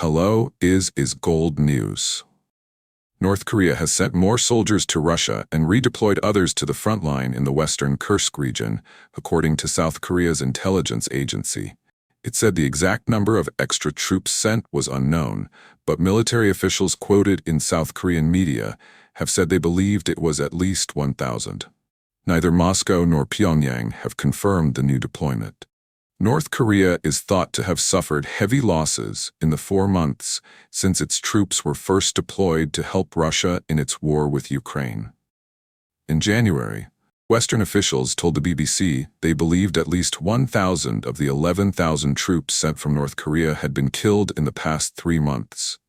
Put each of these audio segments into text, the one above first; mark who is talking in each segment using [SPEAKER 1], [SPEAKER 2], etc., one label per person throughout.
[SPEAKER 1] Hello is gold news. North Korea has sent more soldiers to Russia and redeployed others to the front line in the western Kursk region, according to South Korea's intelligence agency. It said the exact number of extra troops sent was unknown, but military officials quoted in South Korean media have said they believed it was at least 1,000. Neither Moscow nor Pyongyang have confirmed the new deployment. North Korea is thought to have suffered heavy losses in the 4 months since its troops were first deployed to help Russia in its war with Ukraine. In January, Western officials told the BBC they believed at least 1,000 of the 11,000 troops sent from North Korea had been killed in the past 3 months.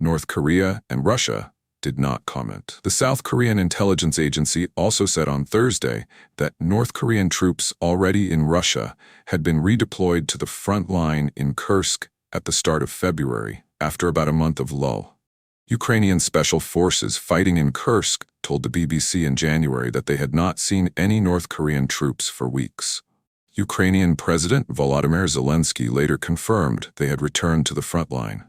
[SPEAKER 1] North Korea and Russia did not comment. The South Korean intelligence agency also said on Thursday that North Korean troops already in Russia had been redeployed to the front line in Kursk at the start of February, after about a month of lull. Ukrainian special forces fighting in Kursk told the BBC in January that they had not seen any North Korean troops for weeks. Ukrainian President Volodymyr Zelensky later confirmed they had returned to the front line.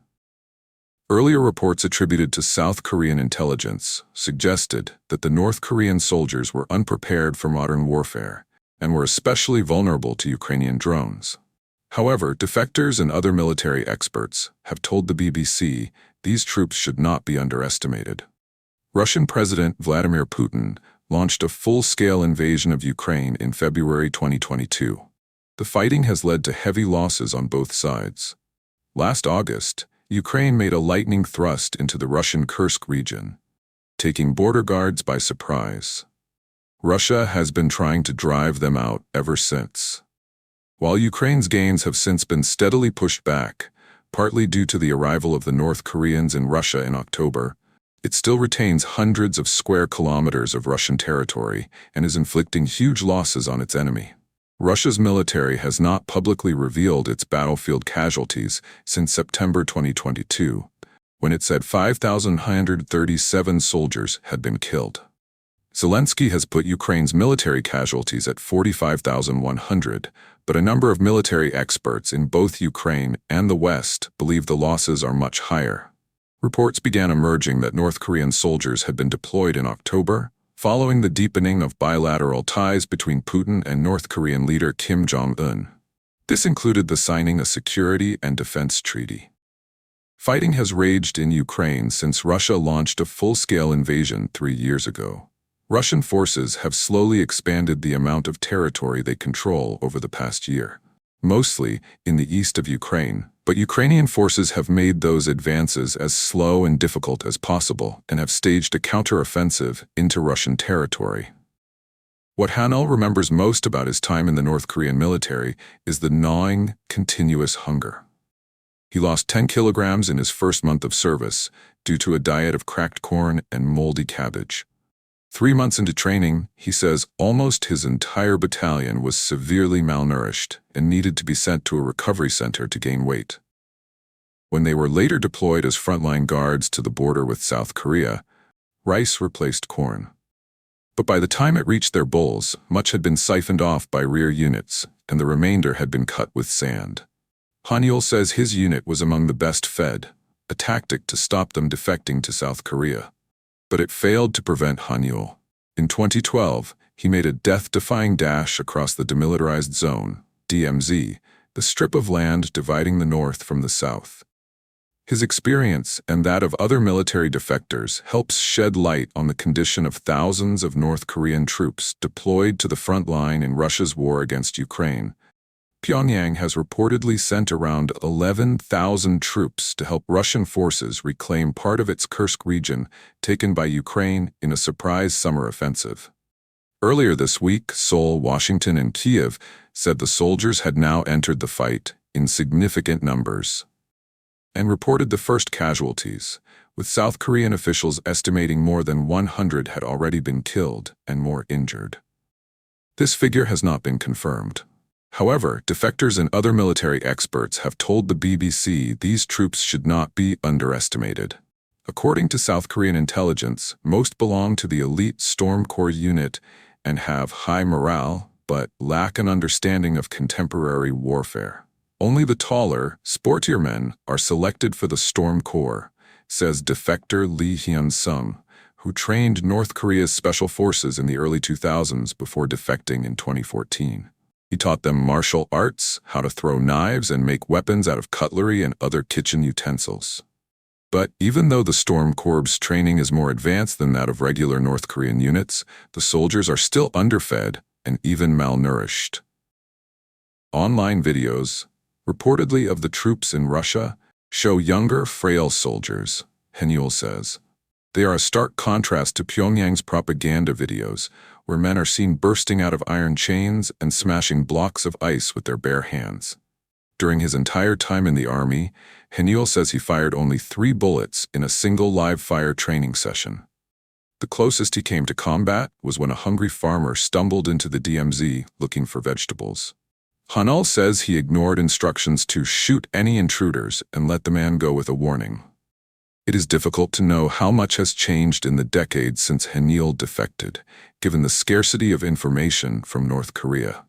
[SPEAKER 1] Earlier reports attributed to South Korean intelligence suggested that the North Korean soldiers were unprepared for modern warfare and were especially vulnerable to Ukrainian drones. However, defectors and other military experts have told the BBC these troops should not be underestimated. Russian President Vladimir Putin launched a full-scale invasion of Ukraine in February 2022. The fighting has led to heavy losses on both sides. Last August, Ukraine made a lightning thrust into the Russian Kursk region, taking border guards by surprise. Russia has been trying to drive them out ever since. While Ukraine's gains have since been steadily pushed back, partly due to the arrival of the North Koreans in Russia in October, it still retains hundreds of square kilometers of Russian territory and is inflicting huge losses on its enemy. Russia's military has not publicly revealed its battlefield casualties since September 2022, when it said 5,137 soldiers had been killed. Zelensky has put Ukraine's military casualties at 45,100, but a number of military experts in both Ukraine and the West believe the losses are much higher. Reports began emerging that North Korean soldiers had been deployed in October, following the deepening of bilateral ties between Putin and North Korean leader Kim Jong-un. This included the signing a security and defense treaty. Fighting has raged in Ukraine since Russia launched a full-scale invasion 3 years ago. Russian forces have slowly expanded the amount of territory they control over the past year, mostly in the east of Ukraine, but Ukrainian forces have made those advances as slow and difficult as possible and have staged a counter-offensive into Russian territory. What Hanel remembers most about his time in the North Korean military is the gnawing, continuous hunger. He lost 10 kilograms in his first month of service due to a diet of cracked corn and moldy cabbage. 3 months into training, he says almost his entire battalion was severely malnourished and needed to be sent to a recovery center to gain weight. When they were later deployed as frontline guards to the border with South Korea, rice replaced corn. But by the time it reached their bowls, much had been siphoned off by rear units, and the remainder had been cut with sand. Hanyul says his unit was among the best fed, a tactic to stop them defecting to South Korea. But it failed to prevent Hanyul. In 2012, he made a death-defying dash across the Demilitarized Zone, DMZ, the strip of land dividing the North from the South. His experience and that of other military defectors helps shed light on the condition of thousands of North Korean troops deployed to the front line in Russia's war against Ukraine. Pyongyang has reportedly sent around 11,000 troops to help Russian forces reclaim part of its Kursk region taken by Ukraine in a surprise summer offensive. Earlier this week, Seoul, Washington, and Kiev said the soldiers had now entered the fight in significant numbers and reported the first casualties, with South Korean officials estimating more than 100 had already been killed and more injured. This figure has not been confirmed. However, defectors and other military experts have told the BBC these troops should not be underestimated. According to South Korean intelligence, most belong to the elite Storm Corps unit and have high morale, but lack an understanding of contemporary warfare. Only the taller, sportier men are selected for the Storm Corps, says defector Lee Hyun-sung, who trained North Korea's special forces in the early 2000s before defecting in 2014. He taught them martial arts, how to throw knives and make weapons out of cutlery and other kitchen utensils. But even though the Storm Corps' training is more advanced than that of regular North Korean units, the soldiers are still underfed and even malnourished. Online videos, reportedly of the troops in Russia, show younger, frail soldiers, Hanyul says. They are a stark contrast to Pyongyang's propaganda videos, where men are seen bursting out of iron chains and smashing blocks of ice with their bare hands. During his entire time in the army, Hanyul says he fired only 3 bullets in a single live-fire training session. The closest he came to combat was when a hungry farmer stumbled into the DMZ looking for vegetables. Hanul says he ignored instructions to shoot any intruders and let the man go with a warning. It is difficult to know how much has changed in the decades since Hanyul defected, given the scarcity of information from North Korea.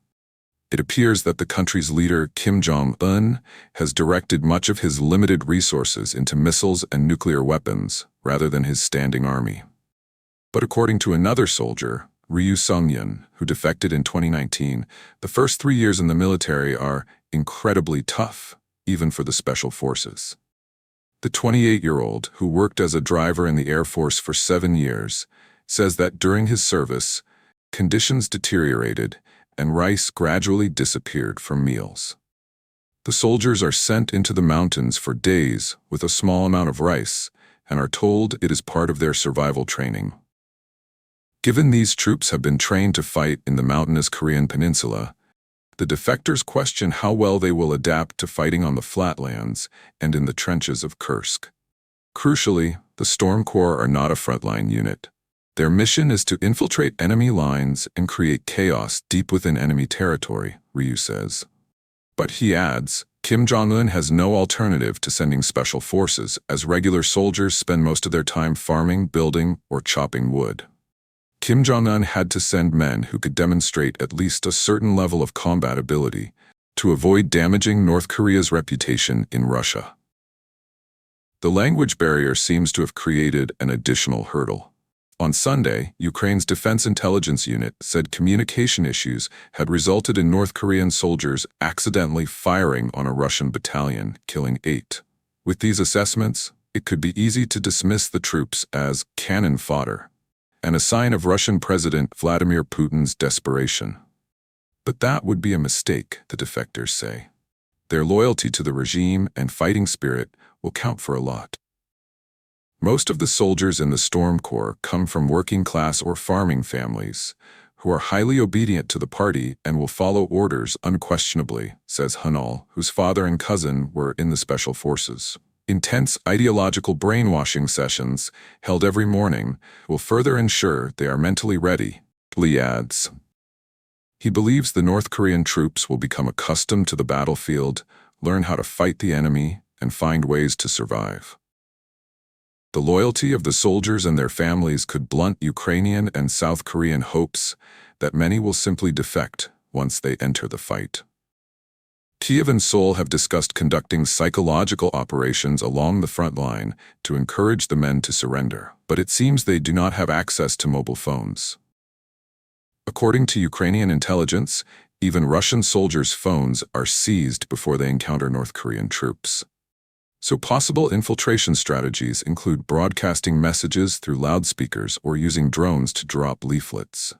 [SPEAKER 1] It appears that the country's leader, Kim Jong-un, has directed much of his limited resources into missiles and nuclear weapons, rather than his standing army. But according to another soldier, Ryu Sung-yun, who defected in 2019, the first 3 years in the military are incredibly tough, even for the special forces. The 28-year-old, who worked as a driver in the Air Force for 7 years, says that during his service, conditions deteriorated and rice gradually disappeared from meals. The soldiers are sent into the mountains for days with a small amount of rice and are told it is part of their survival training. Given these troops have been trained to fight in the mountainous Korean peninsula, the defectors question how well they will adapt to fighting on the flatlands and in the trenches of Kursk. Crucially, the Storm Corps are not a frontline unit. Their mission is to infiltrate enemy lines and create chaos deep within enemy territory, Ryu says. But he adds, Kim Jong-un has no alternative to sending special forces, as regular soldiers spend most of their time farming, building, or chopping wood. Kim Jong-un had to send men who could demonstrate at least a certain level of combat ability to avoid damaging North Korea's reputation in Russia. The language barrier seems to have created an additional hurdle. On Sunday, Ukraine's Defense Intelligence Unit said communication issues had resulted in North Korean soldiers accidentally firing on a Russian battalion, killing 8. With these assessments, it could be easy to dismiss the troops as cannon fodder, and a sign of Russian President Vladimir Putin's desperation. But that would be a mistake, the defectors say. Their loyalty to the regime and fighting spirit will count for a lot. Most of the soldiers in the Storm Corps come from working-class or farming families, who are highly obedient to the party and will follow orders unquestionably, says Hanul, whose father and cousin were in the special forces. Intense ideological brainwashing sessions, held every morning, will further ensure they are mentally ready, Lee adds. He believes the North Korean troops will become accustomed to the battlefield, learn how to fight the enemy, and find ways to survive. The loyalty of the soldiers and their families could blunt Ukrainian and South Korean hopes that many will simply defect once they enter the fight. Kiev and Seoul have discussed conducting psychological operations along the front line to encourage the men to surrender, but it seems they do not have access to mobile phones. According to Ukrainian intelligence, even Russian soldiers' phones are seized before they encounter North Korean troops. So possible infiltration strategies include broadcasting messages through loudspeakers or using drones to drop leaflets.